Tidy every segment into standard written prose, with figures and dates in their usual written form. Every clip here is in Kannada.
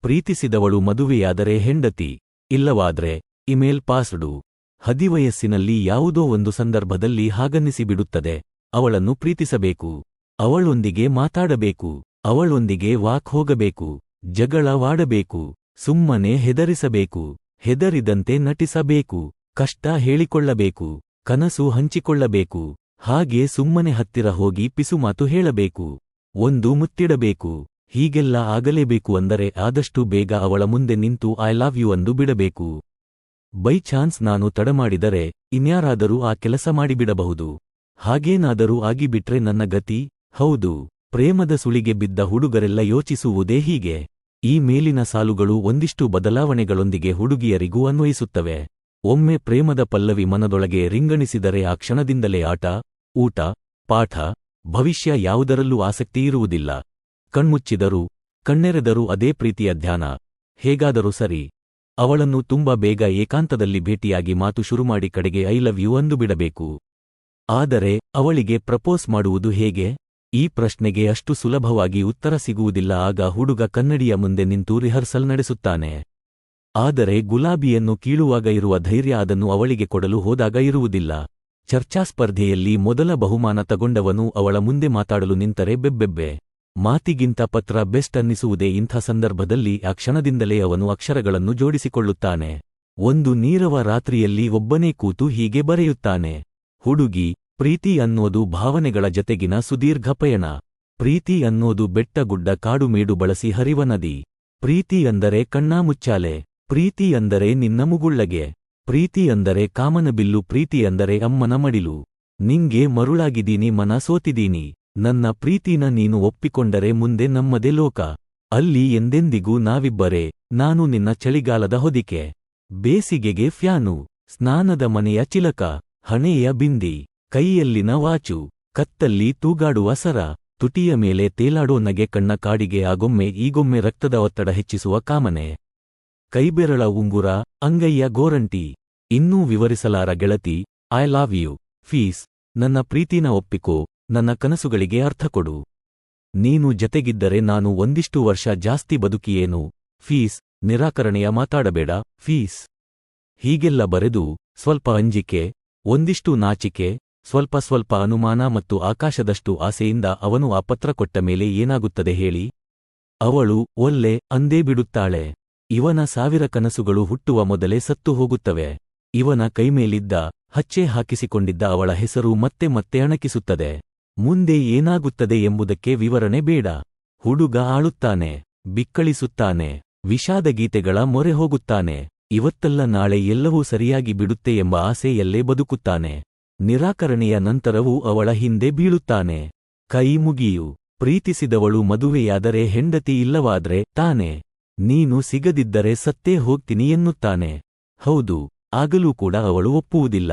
ಪ್ರೀತಿಸಿದವಳು ಮದುವೆಯಾದರೆ ಹೆಂಡತಿ, ಇಲ್ಲವಾದ್ರೆ ಇಮೇಲ್ ಪಾಸ್ವರ್ಡು. ಹದಿವಯಸ್ಸಿನಲ್ಲಿ ಯಾವುದೋ ಒಂದು ಸಂದರ್ಭದಲ್ಲಿ ಹಾಗನ್ನಿಸಿಬಿಡುತ್ತದೆ. ಅವಳನ್ನು ಪ್ರೀತಿಸಬೇಕು, ಅವಳೊಂದಿಗೆ ಮಾತಾಡಬೇಕು, ಅವಳೊಂದಿಗೆ ವಾಕ್ ಹೋಗಬೇಕು, ಜಗಳವಾಡಬೇಕು, ಸುಮ್ಮನೆ ಹೆದರಿಸಬೇಕು, ಹೆದರಿದಂತೆ ನಟಿಸಬೇಕು, ಕಷ್ಟ ಹೇಳಿಕೊಳ್ಳಬೇಕು, ಕನಸು ಹಂಚಿಕೊಳ್ಳಬೇಕು, ಹಾಗೆ ಸುಮ್ಮನೆ ಹತ್ತಿರ ಹೋಗಿ ಪಿಸುಮಾತು ಹೇಳಬೇಕು, ಒಂದು ಮುತ್ತಿಡಬೇಕು. ಹೀಗೆಲ್ಲ ಆಗಲೇಬೇಕು ಅಂದರೆ ಆದಷ್ಟು ಬೇಗ ಅವಳ ಮುಂದೆ ನಿಂತು ಐ ಲವ್ ಯು ಅಂದು ಬಿಡಬೇಕು. ಬೈ ಚಾನ್ಸ್ ನಾನು ತಡಮಾಡಿದರೆ ಇನ್ಯಾರಾದರೂ ಆ ಕೆಲಸ ಮಾಡಿಬಿಡಬಹುದು. ಹಾಗೇನಾದರೂ ಆಗಿಬಿಟ್ರೆ ನನ್ನ ಗತಿ? ಹೌದು, ಪ್ರೇಮದ ಸುಳಿಗೆ ಬಿದ್ದ ಹುಡುಗರೆಲ್ಲ ಯೋಚಿಸುವುದೇ ಹೀಗೆ. ಈ ಮೇಲಿನ ಸಾಲುಗಳು ಒಂದಿಷ್ಟು ಬದಲಾವಣೆಗಳೊಂದಿಗೆ ಹುಡುಗಿಯರಿಗೂ ಅನ್ವಯಿಸುತ್ತವೆ. ಒಮ್ಮೆ ಪ್ರೇಮದ ಪಲ್ಲವಿ ಮನದೊಳಗೆ ರಿಂಗಣಿಸಿದರೆ ಆ ಕ್ಷಣದಿಂದಲೇ ಆಟ, ಊಟ, ಪಾಠ, ಭವಿಷ್ಯ ಯಾವುದರಲ್ಲೂ ಆಸಕ್ತಿಯಿರುವುದಿಲ್ಲ. ಕಣ್ಮುಚ್ಚಿದರೂ ಕಣ್ಣೆರೆದರೂ ಅದೇ ಪ್ರೀತಿಯ ಧ್ಯಾನ. ಹೇಗಾದರೂ ಸರಿ, ಅವಳನ್ನು ತುಂಬಾ ಬೇಗ ಏಕಾಂತದಲ್ಲಿ ಭೇಟಿಯಾಗಿ ಮಾತು ಶುರುಮಾಡಿ ಕಡೆಗೆ ಐ ಲವ್ ಯು ಅಂದು ಬಿಡಬೇಕು. ಆದರೆ ಅವಳಿಗೆ ಪ್ರಪೋಸ್ ಮಾಡುವುದು ಹೇಗೆ? ಈ ಪ್ರಶ್ನೆಗೆ ಅಷ್ಟು ಸುಲಭವಾಗಿ ಉತ್ತರ ಸಿಗುವುದಿಲ್ಲ. ಆಗ ಹುಡುಗ ಕನ್ನಡಿಯ ಮುಂದೆ ನಿಂತು ರಿಹರ್ಸಲ್ ನಡೆಸುತ್ತಾನೆ. ಆದರೆ ಗುಲಾಬಿಯನ್ನು ಕೀಳುವಾಗ ಇರುವ ಧೈರ್ಯ ಅದನ್ನು ಅವಳಿಗೆ ಕೊಡಲು ಹೋದಾಗ ಇರುವುದಿಲ್ಲ. ಚರ್ಚಾಸ್ಪರ್ಧೆಯಲ್ಲಿ ಮೊದಲ ಬಹುಮಾನ ತಗೊಂಡವನು ಅವಳ ಮುಂದೆ ಮಾತಾಡಲು ನಿಂತರೆ ಬೆಬ್ಬೆಬ್ಬೆ. ಮಾತಿಗಿಂತ ಪತ್ರ ಬೆಸ್ಟ್ ಅನ್ನಿಸುವುದೇ ಇಂಥ ಸಂದರ್ಭದಲ್ಲಿ. ಆ ಕ್ಷಣದಿಂದಲೇ ಅವನು ಅಕ್ಷರಗಳನ್ನು ಜೋಡಿಸಿಕೊಳ್ಳುತ್ತಾನೆ. ಒಂದು ನೀರವ ರಾತ್ರಿಯಲ್ಲಿ ಒಬ್ಬನೇ ಕೂತು ಹೀಗೆ ಬರೆಯುತ್ತಾನೆ. ಹುಡುಗಿ, ಪ್ರೀತಿ ಅನ್ನೋದು ಭಾವನೆಗಳ ಜತೆಗಿನ ಸುದೀರ್ಘ ಪಯಣ. ಪ್ರೀತಿ ಅನ್ನೋದು ಬೆಟ್ಟಗುಡ್ಡ ಕಾಡುಮೇಡು ಬಳಸಿ ಹರಿವ ನದಿ. ಪ್ರೀತಿ ಅಂದರೆ ಕಣ್ಣಾಮುಚ್ಚಾಲೆ. ಪ್ರೀತಿ ಅಂದರೆ ನಿನ್ನ ಮುಗುಳ್ಳಗೆ. ಪ್ರೀತಿ ಅಂದರೆ ಕಾಮನಬಿಲ್ಲು. ಪ್ರೀತಿ ಅಂದರೆ ಅಮ್ಮನ ಮಡಿಲು. ನಿಂಗೆ ಮರುಳಾಗಿದೀನಿ, ಮನ ಸೋತಿದೀನಿ. ನನ್ನ ಪ್ರೀತಿನ ನೀನು ಒಪ್ಪಿಕೊಂಡರೆ ಮುಂದೆ ನಮ್ಮದೇ ಲೋಕ. ಅಲ್ಲಿ ಎಂದೆಂದಿಗೂ ನಾವಿಬ್ಬರೇ. ನಾನು ನಿನ್ನ ಚಳಿಗಾಲದ ಹೊದಿಕೆ, ಬೇಸಿಗೆಗೆ ಫ್ಯಾನು, ಸ್ನಾನದ ಮನೆಯ ಚಿಲಕ, ಹಣೆಯ ಬಿಂದಿ, ಕೈಯಲ್ಲಿನ ವಾಚು, ಕತ್ತಲ್ಲಿ ತೂಗಾಡುವ ಸರ, ತುಟಿಯ ಮೇಲೆ ತೇಲಾಡೋ ನಗೆ, ಕಣ್ಣ ಕಾಡಿಗೆ ಆಗೊಮ್ಮೆ ಈಗೊಮ್ಮೆ ರಕ್ತದ ಒತ್ತಡ ಹೆಚ್ಚಿಸುವ ಕಾಮನೆ, ಕೈಬೆರಳ ಉಂಗುರ, ಅಂಗೈಯ ಗೋರಂಟಿ. ಇನ್ನೂ ವಿವರಿಸಲಾರ ಗೆಳತಿ. I love you. ಫೀಸ್. ನನ್ನ ಪ್ರೀತಿನ ಒಪ್ಪಿಕೋ. ನನ್ನ ಕನಸುಗಳಿಗೆ ಅರ್ಥ ಕೊಡು. ನೀನು ಜತೆಗಿದ್ದರೆ ನಾನು ಒಂದಿಷ್ಟು ವರ್ಷ ಜಾಸ್ತಿ ಬದುಕಿಯೇನು. ಫೀಸ್. ನಿರಾಕರಣೆಯ ಮಾತಾಡಬೇಡ. ಫೀಸ್. ಹೀಗೆಲ್ಲ ಬರೆದು ಸ್ವಲ್ಪ ಅಂಜಿಕೆ, ಒಂದಿಷ್ಟು ನಾಚಿಕೆ, ಸ್ವಲ್ಪ ಸ್ವಲ್ಪ ಅನುಮಾನ ಮತ್ತು ಆಕಾಶದಷ್ಟು ಆಸೆಯಿಂದ ಅವನು ಆ ಪತ್ರ ಕೊಟ್ಟ ಮೇಲೆ ಏನಾಗುತ್ತದೆ ಹೇಳಿ? ಅವಳು ಒಲ್ಲೆ ಅಂದೇ ಬಿಡುತ್ತಾಳೆ. ಇವನ 1000 ಕನಸುಗಳು ಹುಟ್ಟುವ ಮೊದಲೇ ಸತ್ತು ಹೋಗುತ್ತವೆ. ಇವನ ಕೈಮೇಲಿದ್ದ, ಹಚ್ಚೆ ಹಾಕಿಸಿಕೊಂಡಿದ್ದ ಅವಳ ಹೆಸರು ಮತ್ತೆ ಮತ್ತೆ ಅಣಕಿಸುತ್ತದೆ. ಮುಂದೆ ಏನಾಗುತ್ತದೆ ಎಂಬುದಕ್ಕೆ ವಿವರಣೆ ಬೇಡ. ಹುಡುಗ ಆಳುತ್ತಾನೆ, ಬಿಕ್ಕಳಿಸುತ್ತಾನೆ, ವಿಷಾದಗೀತೆಗಳ ಮೊರೆ ಹೋಗುತ್ತಾನೆ. ಇವತ್ತಲ್ಲ ನಾಳೆ ಎಲ್ಲವೂ ಸರಿಯಾಗಿ ಬಿಡುತ್ತೆ ಎಂಬ ಆಸೆಯಲ್ಲೇ ಬದುಕುತ್ತಾನೆ. ನಿರಾಕರಣೆಯ ನಂತರವೂ ಅವಳ ಹಿಂದೆ ಬೀಳುತ್ತಾನೆ. ಕೈ ಮುಗಿಯು. ಪ್ರೀತಿಸಿದವಳು ಮದುವೆಯಾದರೆ ಹೆಂಡತಿ, ಇಲ್ಲವಾದ್ರೆ ತಾನೆ. ನೀನು ಸಿಗದಿದ್ದರೆ ಸತ್ತೇ ಹೋಗ್ತೀನಿ ಎನ್ನುತ್ತಾನೆ. ಹೌದು, ಆಗಲೂ ಕೂಡ ಅವಳು ಒಪ್ಪುವುದಿಲ್ಲ.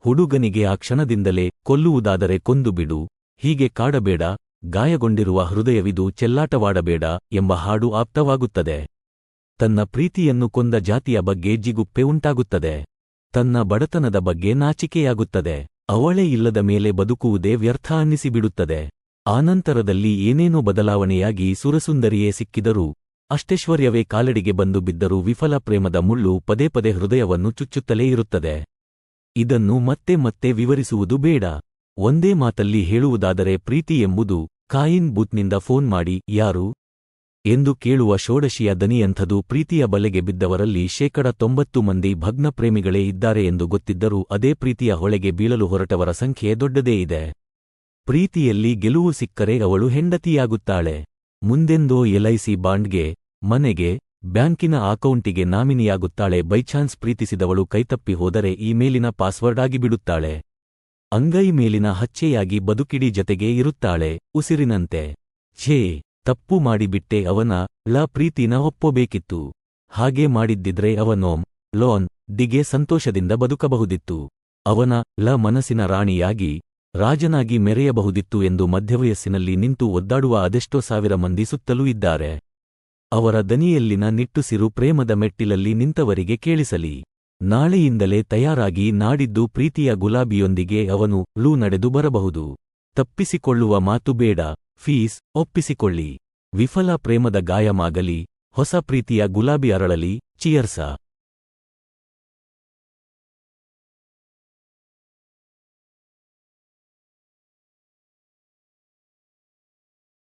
ಹುಡುಗನಿಗೆ ಆ ಕ್ಷಣದಿಂದಲೇ ಕೊಲ್ಲುವುದಾದರೆ ಕೊಂದು ಬಿಡು, ಹೀಗೆ ಕಾಡಬೇಡ, ಗಾಯಗೊಂಡಿರುವ ಹೃದಯವಿದು, ಚೆಲ್ಲಾಟವಾಡಬೇಡ ಎಂಬ ಹಾಡು ಆಪ್ತವಾಗುತ್ತದೆ. ತನ್ನ ಪ್ರೀತಿಯನ್ನು ಕೊಂದ ಜಾತಿಯ ಬಗ್ಗೆ ಜಿಗುಪ್ಪೆ ಉಂಟಾಗುತ್ತದೆ. ತನ್ನ ಬಡತನದ ಬಗ್ಗೆ ನಾಚಿಕೆಯಾಗುತ್ತದೆ. ಅವಳೇ ಇಲ್ಲದ ಮೇಲೆ ಬದುಕುವುದೇ ವ್ಯರ್ಥ ಅನ್ನಿಸಿಬಿಡುತ್ತದೆ. ಆನಂತರದಲ್ಲಿ ಏನೇನೋ ಬದಲಾವಣೆಯಾಗಿ ಸುರಸುಂದರಿಯೇ ಸಿಕ್ಕಿದರೂ, ಅಷ್ಟೈಶ್ವರ್ಯವೇ ಕಾಲಡಿಗೆ ಬಂದು ಬಿದ್ದರೂ ವಿಫಲ ಪ್ರೇಮದ ಮುಳ್ಳು ಪದೇ ಪದೇ ಹೃದಯವನ್ನು ಚುಚ್ಚುತ್ತಲೇ ಇರುತ್ತದೆ. ಇದನ್ನು ಮತ್ತೆ ಮತ್ತೆ ವಿವರಿಸುವುದು ಬೇಡ. ಒಂದೇ ಮಾತಲ್ಲಿ ಹೇಳುವುದಾದರೆ ಪ್ರೀತಿ ಎಂಬುದು ಕಾಯಿನ್ ಬೂತ್ನಿಂದ ಫೋನ್ ಮಾಡಿ ಯಾರು ಎಂದು ಕೇಳುವ ಷೋಡಶಿಯ ದನಿಯಂಥದು. ಪ್ರೀತಿಯ ಬಲೆಗೆ ಬಿದ್ದವರಲ್ಲಿ 90% ಮಂದಿ ಭಗ್ನ ಪ್ರೇಮಿಗಳೇ ಇದ್ದಾರೆ ಎಂದು ಗೊತ್ತಿದ್ದರೂ ಅದೇ ಪ್ರೀತಿಯ ಹೊಳೆಗೆ ಬೀಳಲು ಹೊರಟವರ ಸಂಖ್ಯೆ ದೊಡ್ಡದೇ ಇದೆ. ಪ್ರೀತಿಯಲ್ಲಿ ಗೆಲುವು ಸಿಕ್ಕರೆ ಅವಳು ಹೆಂಡತಿಯಾಗುತ್ತಾಳೆ. ಮುಂದೆಂದೋ LIC ಬಾಂಡ್ಗೆ, ಮನೆಗೆ, ಬ್ಯಾಂಕಿನ ಅಕೌಂಟಿಗೆ ನಾಮಿನಿಯಾಗುತ್ತಾಳೆ. ಬೈಚಾನ್ಸ್ ಪ್ರೀತಿಸಿದವಳು ಕೈತಪ್ಪಿ ಹೋದರೆ ಈ ಮೇಲಿನ ಪಾಸ್ವರ್ಡ್ ಆಗಿಬಿಡುತ್ತಾಳೆ. ಅಂಗೈ ಮೇಲಿನ ಹಚ್ಚೆಯಾಗಿ ಬದುಕಿಡೀ ಜತೆಗೇ ಇರುತ್ತಾಳೆ, ಉಸಿರಿನಂತೆ. ಛೇ, ತಪ್ಪು ಮಾಡಿಬಿಟ್ಟೆ. ಅವನ ಪ್ರೀತಿನ ಒಪ್ಪಬೇಕಿತ್ತು. ಹಾಗೆ ಮಾಡಿದ್ದಿದ್ರೆ ಅವನೋಂ ಲೋನ್ ದಿಗೆ ಸಂತೋಷದಿಂದ ಬದುಕಬಹುದಿತ್ತು. ಅವನ ಮನಸ್ಸಿನ ರಾಣಿಯಾಗಿ, ರಾಜನಾಗಿ ಮೆರೆಯಬಹುದಿತ್ತು ಎಂದು ಮಧ್ಯವಯಸ್ಸಿನಲ್ಲಿ ನಿಂತು ಒದ್ದಾಡುವ ಅದೆಷ್ಟೋ 1000 ಮಂದಿ ಸುತ್ತಲೂ ಇದ್ದಾರೆ. ಅವರ ದನಿಯಲ್ಲಿನ ನಿಟ್ಟುಸಿರು ಪ್ರೇಮದ ಮೆಟ್ಟಿಲಲ್ಲಿ ನಿಂತವರಿಗೆ ಕೇಳಿಸಲಿ. ನಾಳೆಯಿಂದಲೇ ತಯಾರಾಗಿ ನಾಡಿದ್ದು ಪ್ರೀತಿಯ ಗುಲಾಬಿಯೊಂದಿಗೆ ಅವನು ನಡೆದು ಬರಬಹುದು. ತಪ್ಪಿಸಿಕೊಳ್ಳುವ ಮಾತು ಬೇಡ. ಫೀಸ್. ಒಪ್ಪಿಸಿಕೊಳ್ಳಿ. ವಿಫಲ ಪ್ರೇಮದ ಗಾಯಮಾಗಲಿ, ಹೊಸ ಪ್ರೀತಿಯ ಗುಲಾಬಿ ಅರಳಲಿ, ಚಿಯರ್ಸ.